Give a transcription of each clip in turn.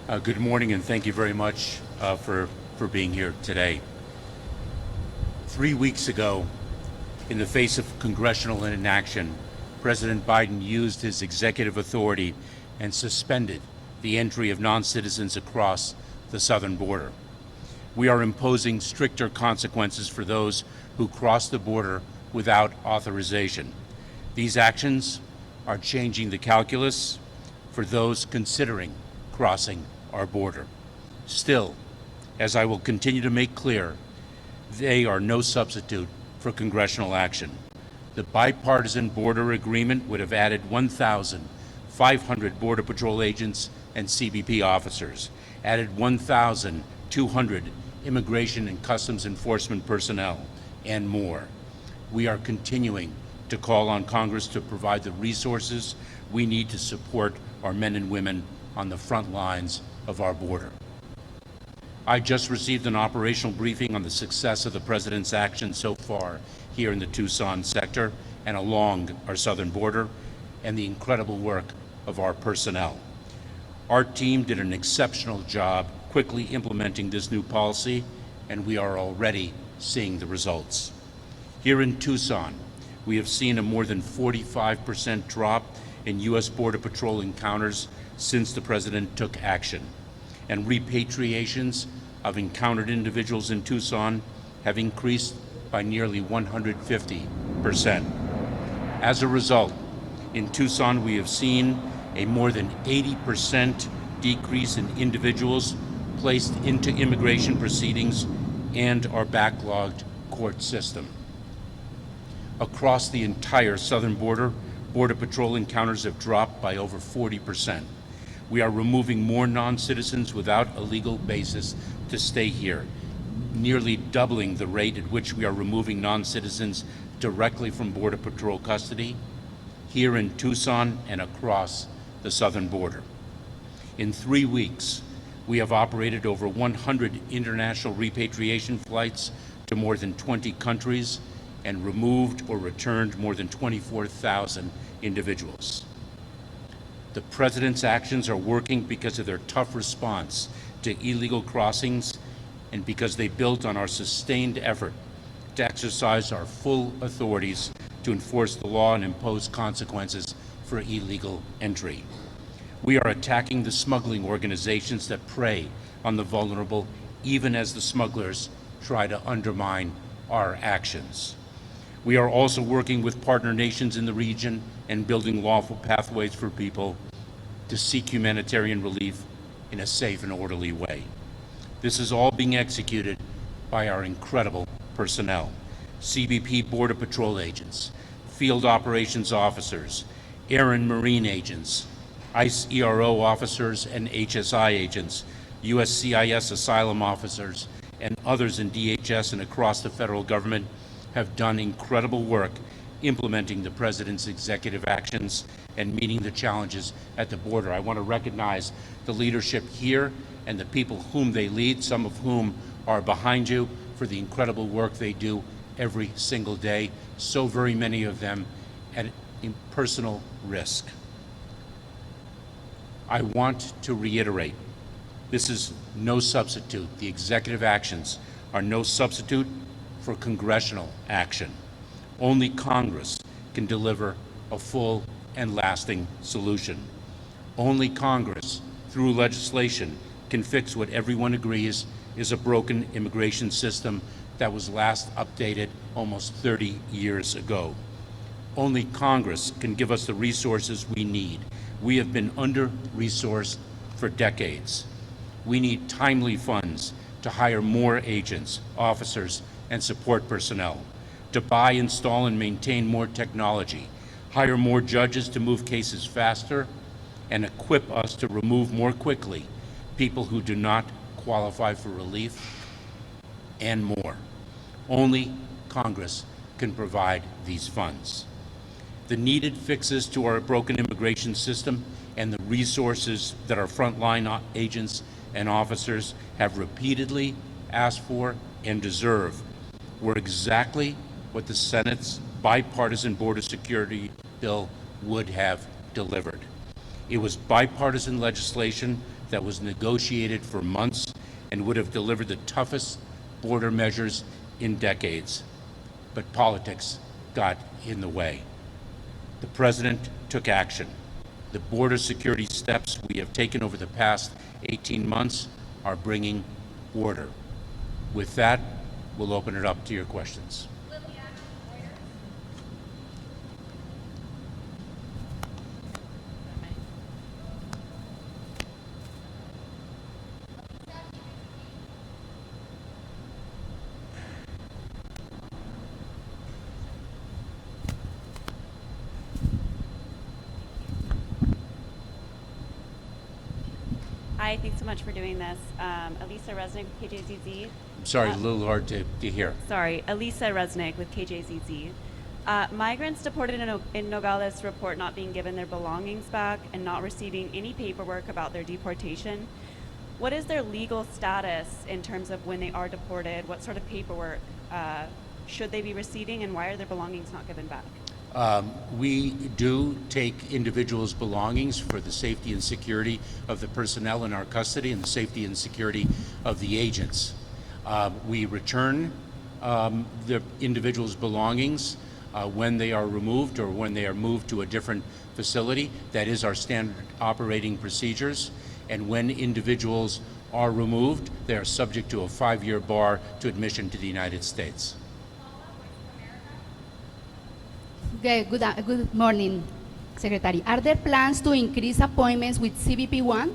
Good morning, and thank you very much for being here today. 3 weeks ago, in the face of congressional inaction, President Biden used his executive authority and suspended the entry of non-citizens across the southern border. We are imposing stricter consequences for those who cross the border without authorization. These actions are changing the calculus for those considering crossing our border. Still, as I will continue to make clear, they are no substitute for congressional action. The bipartisan border agreement would have added 1,500 Border Patrol agents and CBP officers, added 1,200 Immigration and Customs Enforcement personnel, and more. We are continuing to call on Congress to provide the resources we need to support our men and women on the front lines of our border. I just received an operational briefing on the success of the President's action so far here in the Tucson sector and along our southern border, and the incredible work of our personnel. Our team did an exceptional job quickly implementing this new policy, and we are already seeing the results. Here in Tucson, we have seen a more than 45% drop in U.S. Border Patrol encounters since the President took action, and repatriations of encountered individuals in Tucson have increased by nearly 150%. As a result, in Tucson we have seen a more than 80% decrease in individuals placed into immigration proceedings and our backlogged court system. Across the entire southern border, Border Patrol encounters have dropped by over 40%. We are removing more non-citizens without a legal basis to stay here, nearly doubling the rate at which we are removing non-citizens directly from Border Patrol custody here in Tucson and across the southern border. In 3 weeks, we have operated over 100 international repatriation flights to more than 20 countries and removed or returned more than 24,000 individuals. The President's actions are working because of their tough response to illegal crossings and because they built on our sustained effort to exercise our full authorities to enforce the law and impose consequences for illegal entry. We are attacking the smuggling organizations that prey on the vulnerable, even as the smugglers try to undermine our actions. We are also working with partner nations in the region and building lawful pathways for people to seek humanitarian relief in a safe and orderly way. This is all being executed by our incredible personnel: CBP Border Patrol agents, field operations officers, Air and Marine agents, ICE ERO officers and HSI agents, USCIS asylum officers, and others in DHS and across the federal government have done incredible work implementing the President's executive actions and meeting the challenges at the border. I want to recognize the leadership here and the people whom they lead, some of whom are behind you, for the incredible work they do every single day, so very many of them at personal risk. I want to reiterate, this is no substitute. The executive actions are no substitute for congressional action. Only Congress can deliver a full and lasting solution. Only Congress, through legislation, can fix what everyone agrees is a broken immigration system that was last updated almost 30 years ago. Only Congress can give us the resources we need. We have been under-resourced for decades. We need timely funds to hire more agents, officers, and support personnel, to buy, install, and maintain more technology, hire more judges to move cases faster, and equip us to remove more quickly people who do not qualify for relief, and more. Only Congress can provide these funds. The needed fixes to our broken immigration system and the resources that our frontline agents and officers have repeatedly asked for and deserve were exactly what the Senate's bipartisan border security bill would have delivered. It was bipartisan legislation that was negotiated for months and would have delivered the toughest border measures in decades. But politics got in the way. The President took action. The border security steps we have taken over the past 18 months are bringing order. With that, we'll open it up to your questions. Hi, thanks so much for doing this. Elisa Resnick with KJZZ. I'm sorry, a little hard to hear. Sorry, Elisa Resnick with KJZZ. Migrants deported in Nogales report not being given their belongings back and not receiving any paperwork about their deportation. What is their legal status in terms of when they are deported? What sort of paperwork should they be receiving, and why are their belongings not given back? We do take individuals' belongings for the safety and security of the personnel in our custody and the safety and security of the agents. We return the individuals' belongings when they are removed or when they are moved to a different facility. That is our standard operating procedures. And when individuals are removed, they are subject to a 5-year bar to admission to the United States. Okay, good morning, Secretary. Are there plans to increase appointments with CBP-1?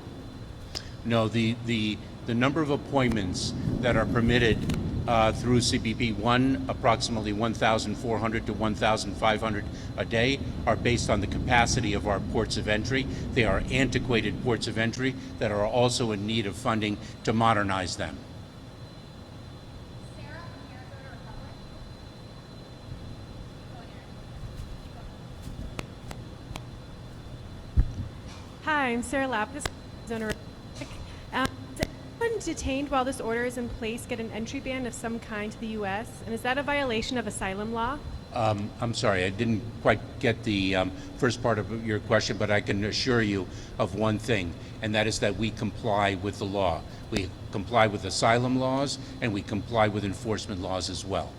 No, the number of appointments that are permitted through CBP-1, approximately 1,400 to 1,500 a day, are based on the capacity of our ports of entry. They are antiquated ports of entry that are also in need of funding to modernize them. Hi, I'm Sarah Lapis, owner of Does anyone detained while this order is in place get an entry ban of some kind to the U.S.? And is that a violation of asylum law? I'm sorry, I didn't quite get the first part of your question, but I can assure you of one thing, and that is that we comply with the law. We comply with asylum laws, and we comply with enforcement laws as well.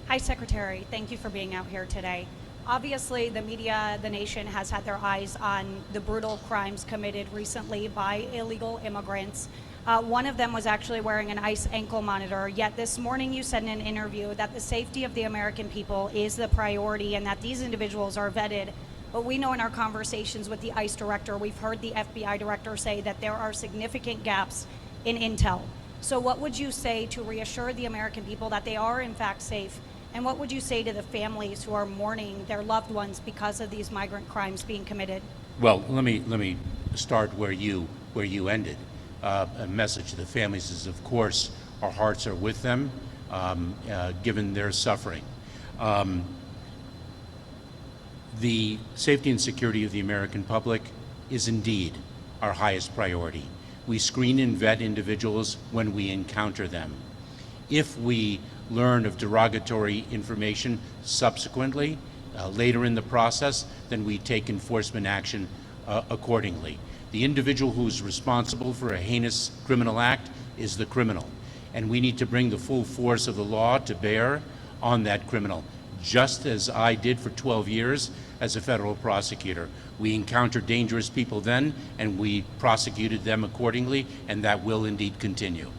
Hi, Secretary. Thank you for being out here today. Obviously, the media, the nation has had their eyes on the brutal crimes committed recently by illegal immigrants. One of them was actually wearing an ICE ankle monitor, yet this morning you said in an interview that the safety of the American people is the priority and that these individuals are vetted. But we know in our conversations with the ICE director, we've heard the FBI director say that there are significant gaps in intel. So what would you say to reassure the American people that they are in fact safe? And what would you say to the families who are mourning their loved ones because of these migrant crimes being committed? Well, let me start where you ended. A message to the families is, of course, our hearts are with them, given their suffering. The safety and security of the American public is indeed our highest priority. We screen and vet individuals when we encounter them. If we learn of derogatory information subsequently, later in the process, then we take enforcement action accordingly. The individual who's responsible for a heinous criminal act is the criminal, and we need to bring the full force of the law to bear on that criminal, just as I did for 12 years as a federal prosecutor. We encountered dangerous people then, and we prosecuted them accordingly, and that will indeed continue.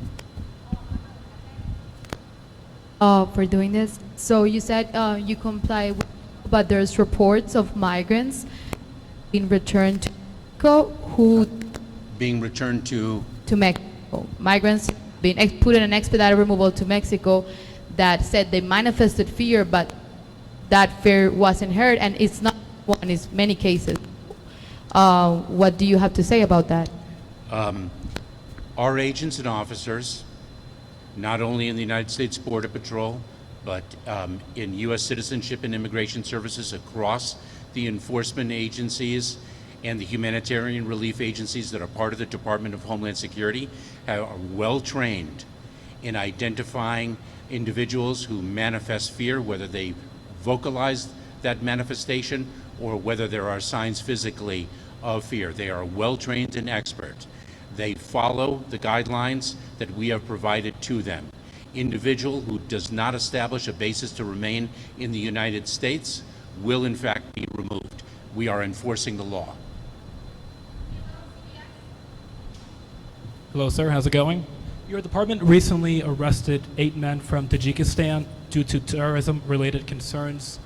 For doing this. So you said you comply with, but there's reports of migrants being returned to Mexico who Being returned to Mexico. Migrants being put in an expedited removal to Mexico that said they manifested fear, but that fear wasn't heard, and it's not one, it's many cases. What do you have to say about that? Our agents and officers, not only in the United States Border Patrol, but in U.S. Citizenship and Immigration Services across the enforcement agencies and the humanitarian relief agencies that are part of the Department of Homeland Security, are well trained in identifying individuals who manifest fear, whether they vocalized that manifestation or whether there are signs physically of fear. They are well-trained and expert. They follow the guidelines that we have provided to them. Individual who does not establish a basis to remain in the United States will in fact be removed. We are enforcing the law. Hello, sir. How's it going? Your department recently arrested 8 men from Tajikistan due to terrorism-related concerns.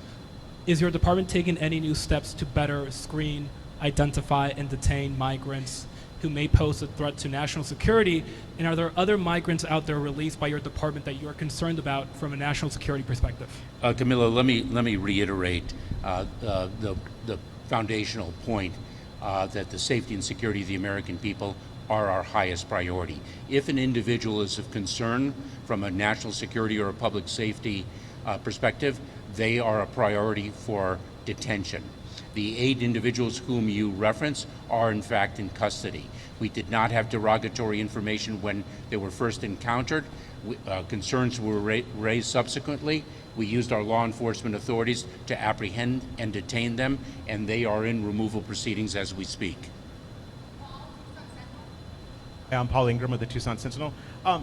Is your department taking any new steps to better screen, identify, and detain migrants who may pose a threat to national security? And are there other migrants out there released by your department that you are concerned about from a national security perspective? Camilo, let me reiterate the foundational point that the safety and security of the American people are our highest priority. If an individual is of concern from a national security or a public safety perspective, they are a priority for detention. The 8 individuals whom you reference are in fact in custody. We did not have derogatory information when they were first encountered. Concerns were raised subsequently. We used our law enforcement authorities to apprehend and detain them, and they are in removal proceedings as we speak. I'm Paul Ingram with the Tucson Sentinel.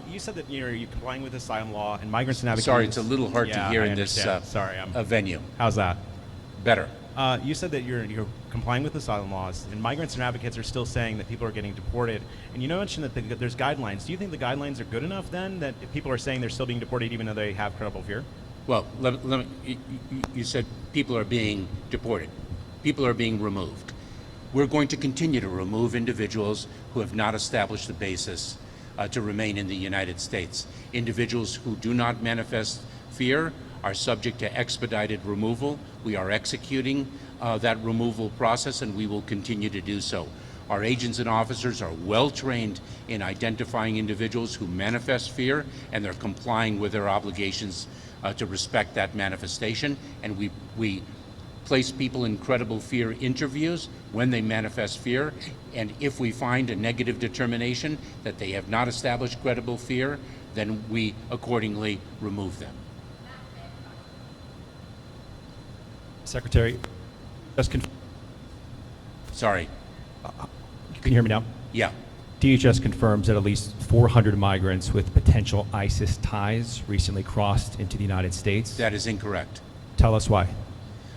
You said that you're complying with asylum law and migrants and advocates. Sorry, it's a little hard to hear I in this venue. How's that? Better. You said that you're complying with asylum laws, and migrants and advocates are still saying that people are getting deported. And you mentioned that there's guidelines. Do you think the guidelines are good enough then, that if people are saying they're still being deported even though they have credible fear? Well, you said people are being deported. People are being removed. We're going to continue to remove individuals who have not established the basis to remain in the United States. Individuals who do not manifest fear are subject to expedited removal. We are executing that removal process, and we will continue to do so. Our agents and officers are well trained in identifying individuals who manifest fear, and they're complying with their obligations to respect that manifestation. And we place people in credible fear interviews when they manifest fear, and if we find a negative determination that they have not established credible fear, then we accordingly remove them. Secretary, Sorry. can you hear me now? Yeah. DHS confirms that at least 400 migrants with potential ISIS ties recently crossed into the United States. That is incorrect. Tell us why.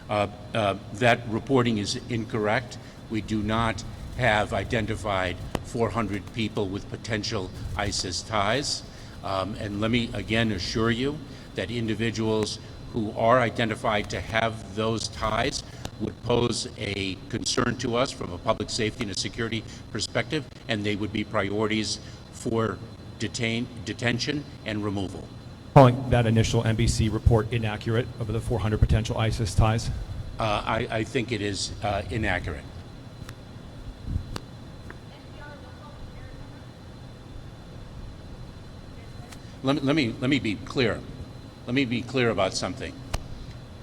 That reporting is incorrect. We do not have identified 400 people with potential ISIS ties. And let me again assure you that individuals who are identified to have those ties would pose a concern to us from a public safety and a security perspective, and they would be priorities for detention and removal. Calling that initial NBC report inaccurate over the 400 potential ISIS ties? I think it is inaccurate. Let me be clear. Let me be clear about something.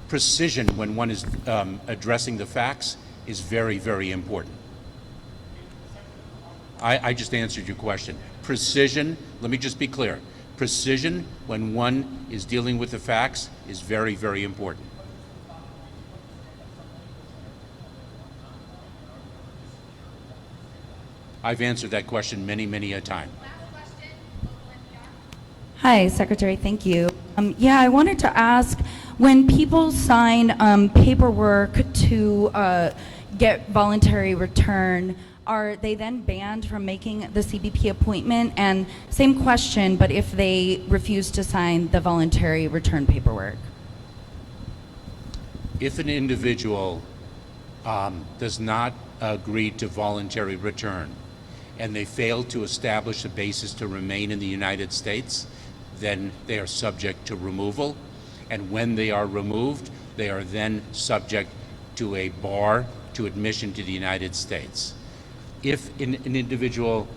Precision when one is addressing the facts is very, very important. I just answered your question. Precision, let me just be clear. Precision when one is dealing with the facts is very, very important. I've answered that question many, many a time. Hi, Secretary, thank you. Yeah, I wanted to ask, when people sign paperwork to get voluntary return, are they then banned from making the CBP appointment? And same question, but if they refuse to sign the voluntary return paperwork? If an individual does not agree to voluntary return and they fail to establish a basis to remain in the United States, then they are subject to removal. And when they are removed, they are then subject to a bar to admission to the United States. If an individual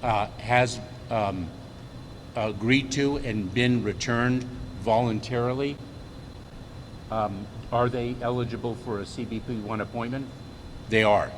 has agreed to and been returned voluntarily, are they eligible for a CBP-1 appointment? They are.